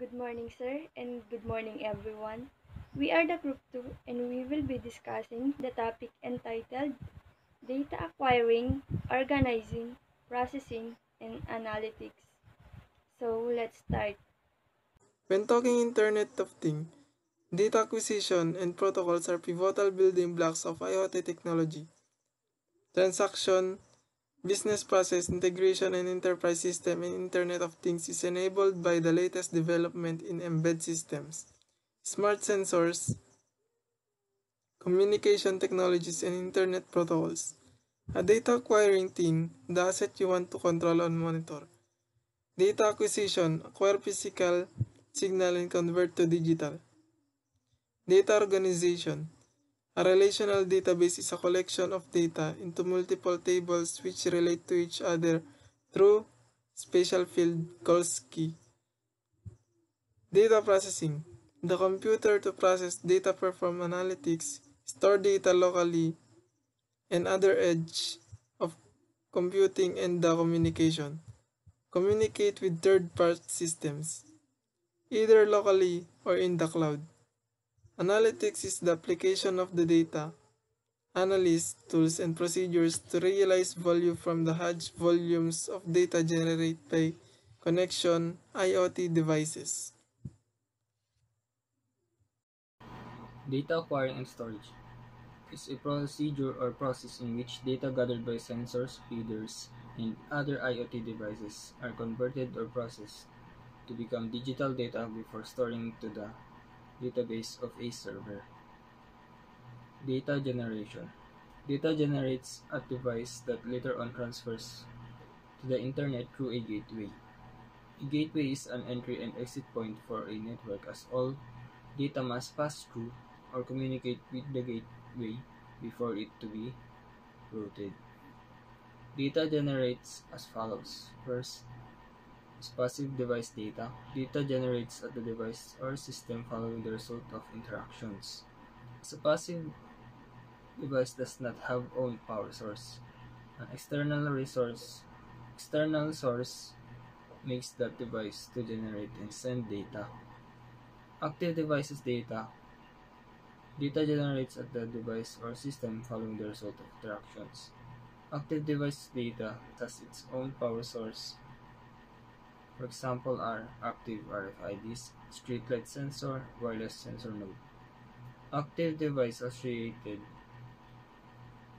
Good morning, sir, and good morning, everyone. We are the Group 2, and we will be discussing the topic entitled Data Acquiring, Organizing, Processing, and Analytics. So, let's start. When talking Internet of Things, data acquisition and protocols are pivotal building blocks of IoT technology. Transaction, business process integration, and enterprise system in Internet of Things is enabled by the latest development in embedded systems, smart sensors, communication technologies, and Internet protocols. A data acquiring thing, the asset you want to control and monitor. Data acquisition, acquire physical signal and convert to digital. Data organization. A relational database is a collection of data into multiple tables which relate to each other through special field called key. Data processing. The computer to process data, perform analytics, store data locally, and other edge of computing and the communication. Communicate with third-party systems, either locally or in the cloud. Analytics is the application of the data, analysis, tools, and procedures to realize value from the huge volumes of data generated by connection IoT devices. Data acquiring and storage is a procedure or process in which data gathered by sensors, readers, and other IoT devices are converted or processed to become digital data before storing to the database of a server. Data generation. Data generates a device that later on transfers to the internet through a gateway. A gateway is an entry and exit point for a network as all data must pass through or communicate with the gateway before it to be routed. Data generates as follows. First is passive device data. Data generates at the device or system following the result of interactions. As a passive device does not have own power source. An external source makes that device to generate and send data. Active devices data. Data generates at the device or system following the result of interactions. Active device data has its own power source. For example are active RFIDs, streetlight sensor, wireless sensor node. Active device associated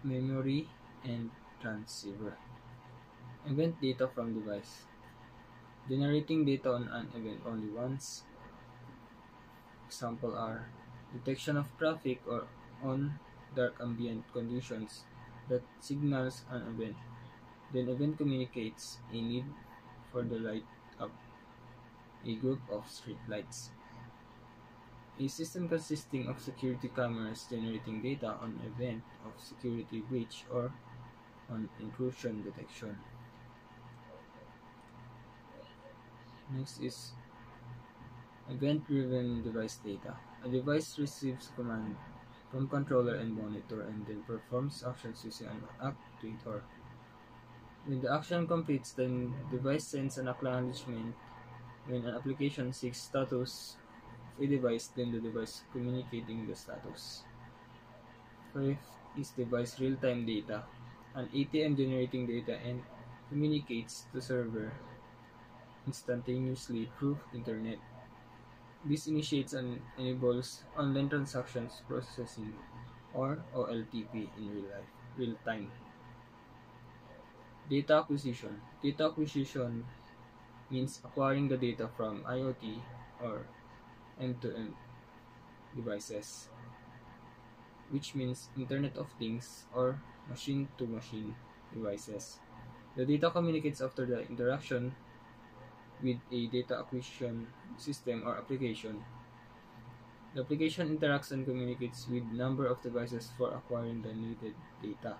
memory and transceiver. Event data from device. Generating data on an event only once. Example are detection of traffic or on dark ambient conditions that signals an event. Then event communicates a need for the light up a group of street lights. A system consisting of security cameras generating data on event of security breach or on intrusion detection. Next is event-driven device data. A device receives command from controller and monitor and then performs actions using an actuator. When the action completes, the device sends an acknowledgement. When an application seeks status of a device, then the device communicating the status. Fifth is device real-time data. An ATM generating data and communicates to server instantaneously through internet. This initiates and enables online transactions processing or OLTP in real time. Data acquisition. Data acquisition means acquiring the data from IoT or end-to-end devices, which means Internet of Things or machine-to-machine devices. The data communicates after the interaction with a data acquisition system or application. The application interacts and communicates with number of devices for acquiring the needed data.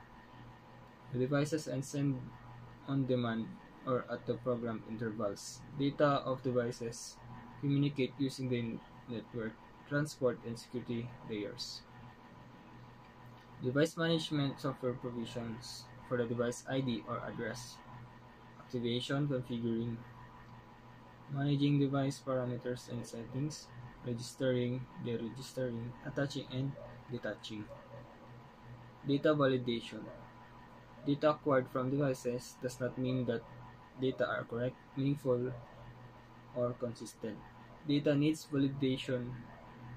The devices and send on demand or at the program intervals. Data of devices communicate using the network, transport, and security layers. Device management software provisions for the device ID or address. Activation, configuring, managing device parameters and settings, registering, deregistering, attaching and detaching. Data validation. Data acquired from devices does not mean that data are correct, meaningful, or consistent. Data needs validation.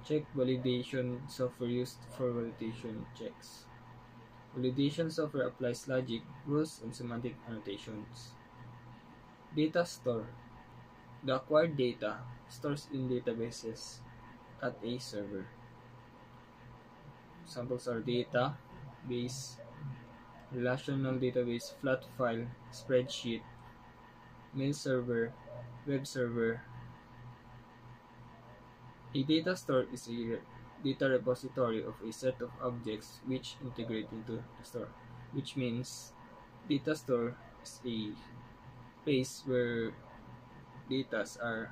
Check validation software used for validation checks. Validation software applies logic, rules, and semantic annotations. Data store. The acquired data stores in databases at a server. Examples are database, relational database, flat file, spreadsheet, mail server, web server. A data store is a data repository of a set of objects which integrate into the store, which means data store is a place where data are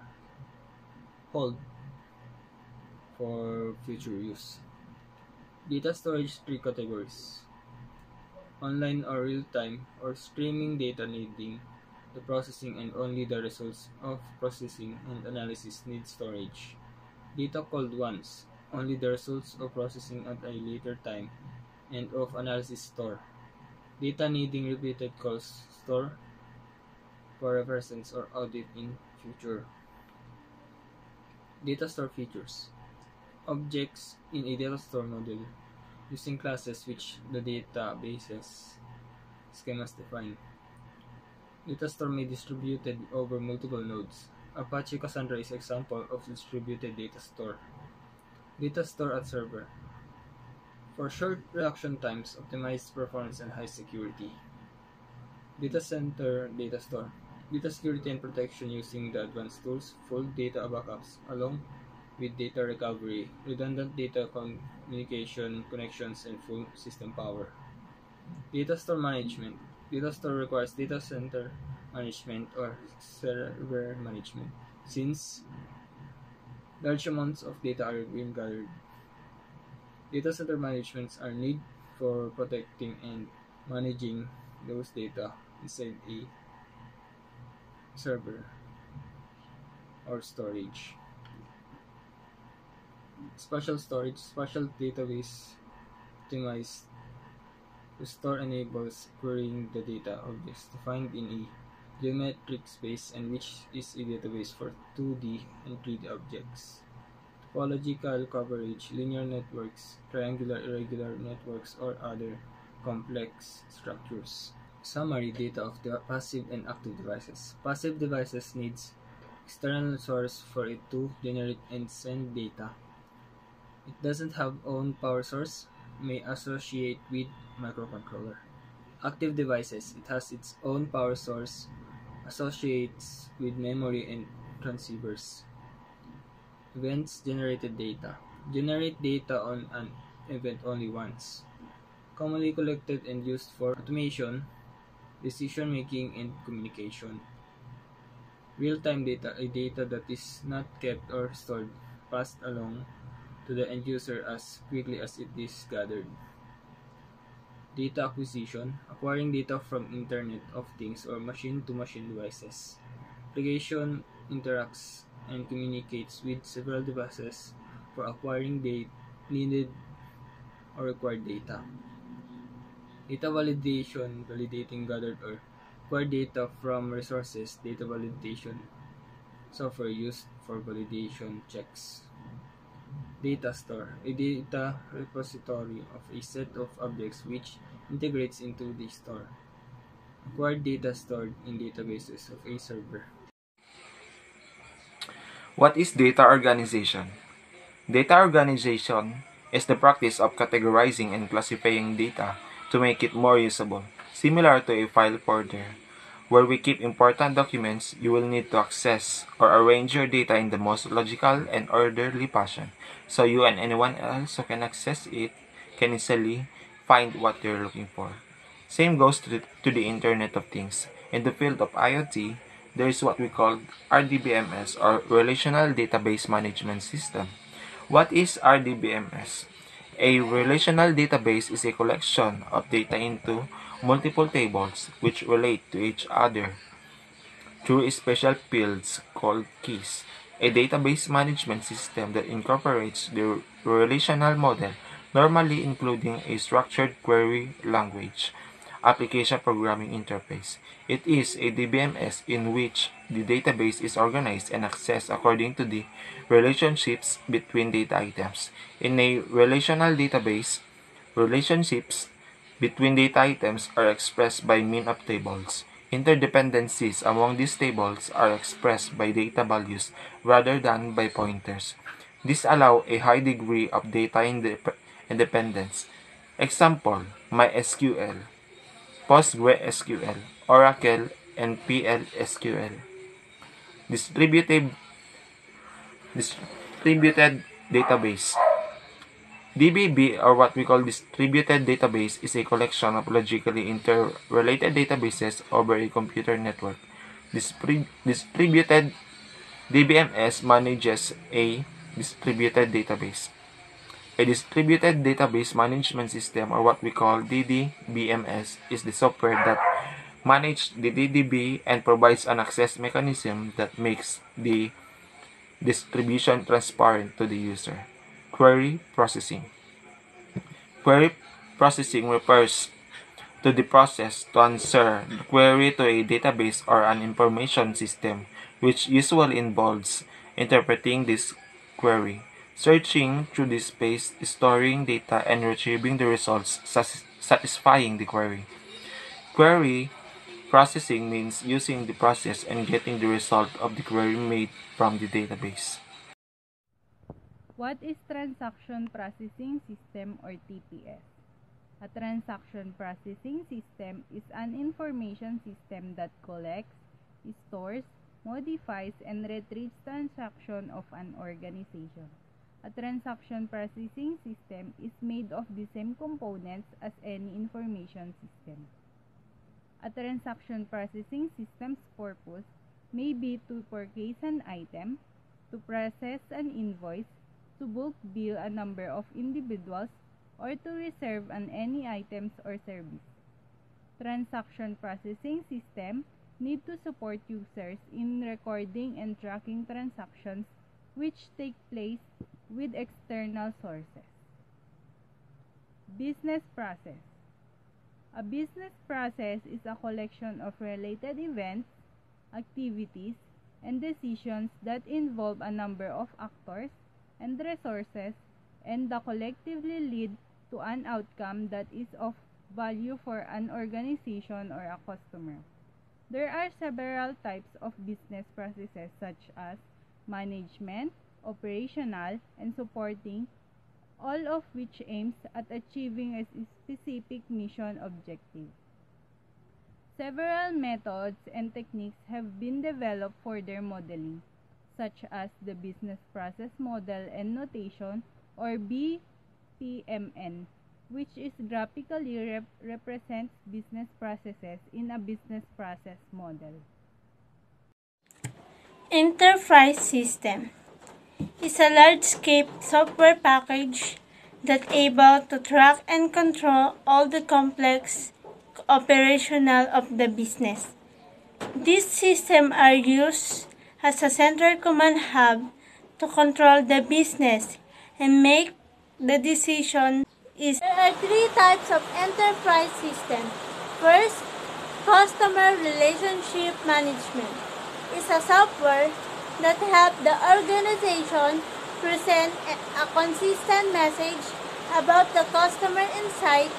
held for future use. Data storage three categories: online or real-time or streaming data needing the processing and only the results of processing and analysis need storage. Data called once, only the results of processing at a later time and of analysis store. Data needing repeated calls store for reference or audit in future. Data store features. Objects in a data store model using classes which the databases schemas define. Data store may be distributed over multiple nodes. Apache Cassandra is an example of distributed data store. Data store at server. For short reaction times, optimized performance, and high security. Data center data store. Data security and protection using the advanced tools, full data backups, along with data recovery, redundant data communication connections, and full system power. Data store management. Data store requires data center management or server management, since large amounts of data are being gathered. Data center managements are needed for protecting and managing those data inside a server or storage. Spatial storage, spatial database optimized to store enables querying the data objects defined in a geometric space and which is a database for 2D and 3D objects. Topological coverage, linear networks, triangular irregular networks, or other complex structures. Summary data of the passive and active devices. Passive devices needs external source for it to generate and send data. It doesn't have own power source, may associate with microcontroller. Active devices, it has its own power source, associates with memory and transceivers. Events generated data. Generate data on an event only once. Commonly collected and used for automation, decision making, and communication. Real-time data, a data that is not kept or stored, passed along to the end user as quickly as it is gathered. Data acquisition, acquiring data from Internet of Things or machine-to-machine devices. Application interacts and communicates with several devices for acquiring needed or required data. Data validation, validating gathered or acquired data from resources. Data validation software used for validation checks. Data store, a data repository of a set of objects which integrates into the store. Acquired data stored in databases of a server. What is data organization? Data organization is the practice of categorizing and classifying data to make it more usable, similar to a file folder. Where we keep important documents, you will need to access or arrange your data in the most logical and orderly fashion, so you and anyone else who can access it can easily find what you're looking for. Same goes to the Internet of Things. In the field of IoT, there is what we call RDBMS or Relational Database Management System. What is RDBMS? A relational database is a collection of data into multiple tables which relate to each other. through special fields called keys, a database management system that incorporates the relational model, normally including a structured query language application programming interface. It is a DBMS in which the database is organized and accessed according to the relationships between data items. In a relational database, relationships between data items are expressed by mean of tables. Interdependencies among these tables are expressed by data values rather than by pointers. This allows a high degree of data independence. Example, MySQL, PostgreSQL, Oracle, and PLSQL. Distributed database. DBB, or what we call distributed database, is a collection of logically interrelated databases over a computer network. Distributed DBMS manages a distributed database. A distributed database management system, or what we call DDBMS, is the software that manages the DDB and provides an access mechanism that makes the distribution transparent to the user. Query processing. Query processing refers to the process to answer the query to a database or an information system, which usually involves interpreting this query, searching through the space, storing data, and retrieving the results satisfying the query. Query processing means using the process and getting the result of the query made from the database. What is Transaction Processing System, or TPS? A transaction processing system is an information system that collects, stores, modifies, and retrieves transactions of an organization. A transaction processing system is made of the same components as any information system. A transaction processing system's purpose may be to purchase an item, to process an invoice, to bulk bill a number of individuals, or to reserve any items or service. Transaction processing system need to support users in recording and tracking transactions which take place with external sources. Business process. A business process is a collection of related events, activities, and decisions that involve a number of actors and resources and that collectively lead to an outcome that is of value for an organization or a customer. There are several types of business processes such as management, operational, and supporting, all of which aims at achieving a specific mission objective. Several methods and techniques have been developed for their modeling, such as the Business Process Model and Notation, or BPMN, which is graphically represents business processes in a business process model. Enterprise System is a large-scale software package that able to track and control all the complex operational of the business. These systems are used as a central command hub to control the business and make the decision. There are three types of enterprise system. First, customer relationship management is a software that helps the organization present a consistent message about the customer insight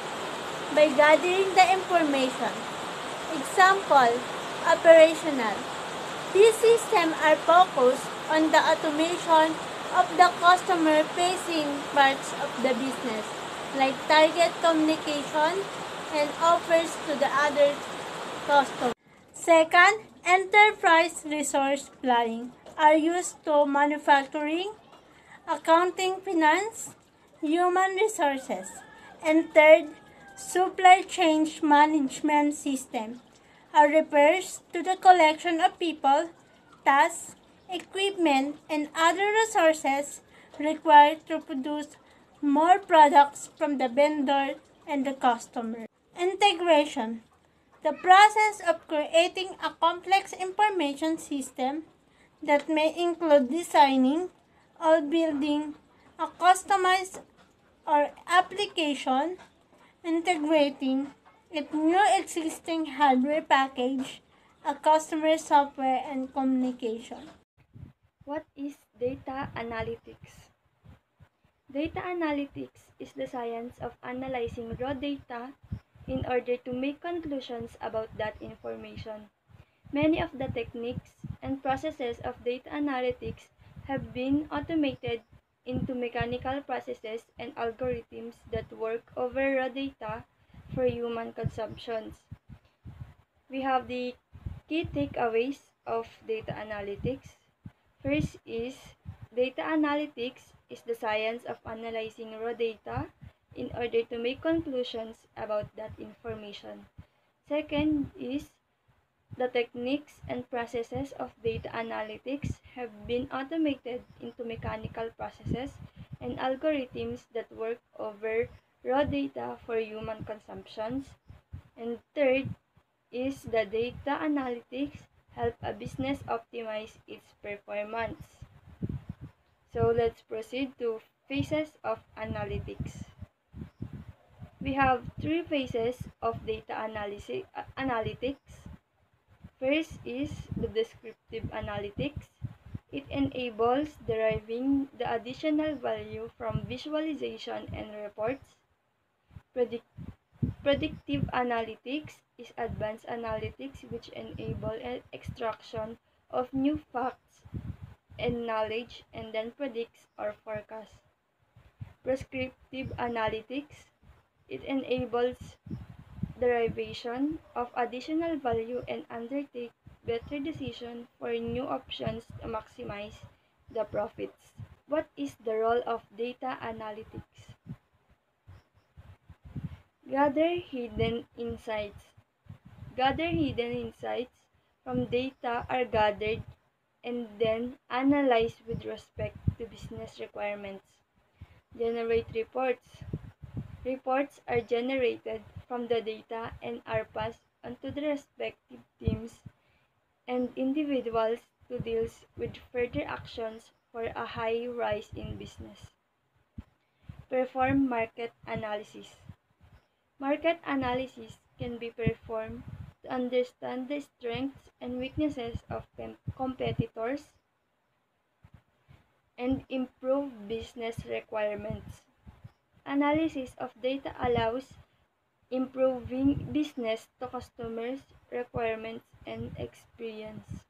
by gathering the information. Example, operational. These systems are focused on the automation of the customer-facing parts of the business, like target communication and offers to the other customers. Second, enterprise resource planning are used to manufacturing, accounting, finance, human resources. And third, supply chain management system refers to the collection of people, tasks, equipment, and other resources required to produce more products from the vendor and the customer. Integration. The process of creating a complex information system that may include designing or building a customized or application, integrating it new existing hardware package, a customer software and communication. What is data analytics? Data analytics is the science of analyzing raw data in order to make conclusions about that information. Many of the techniques and processes of data analytics have been automated into mechanical processes and algorithms that work over raw data for human consumptions. We have the key takeaways of data analytics. First is data analytics is the science of analyzing raw data in order to make conclusions about that information. Second is the techniques and processes of data analytics have been automated into mechanical processes and algorithms that work over raw data for human consumptions. And third is the data analytics help a business optimize its performance. So let's proceed to phases of analytics. We have three phases of data analytics. First is the descriptive analytics. It enables deriving the additional value from visualization and reports. Predictive analytics is advanced analytics which enable extraction of new facts and knowledge and then predicts or forecasts. Prescriptive analytics, it enables derivation of additional value and undertake better decision for new options to maximize the profits. What is the role of data analytics? Gather hidden insights. Gather hidden insights from data are gathered and then analyzed with respect to business requirements. Generate reports. Reports are generated from the data and are passed onto the respective teams and individuals to deal with further actions for a high rise in business. Perform market analysis. Market analysis can be performed to understand the strengths and weaknesses of competitors and improve business requirements. Analysis of data allows improving business to customers' requirements and experience.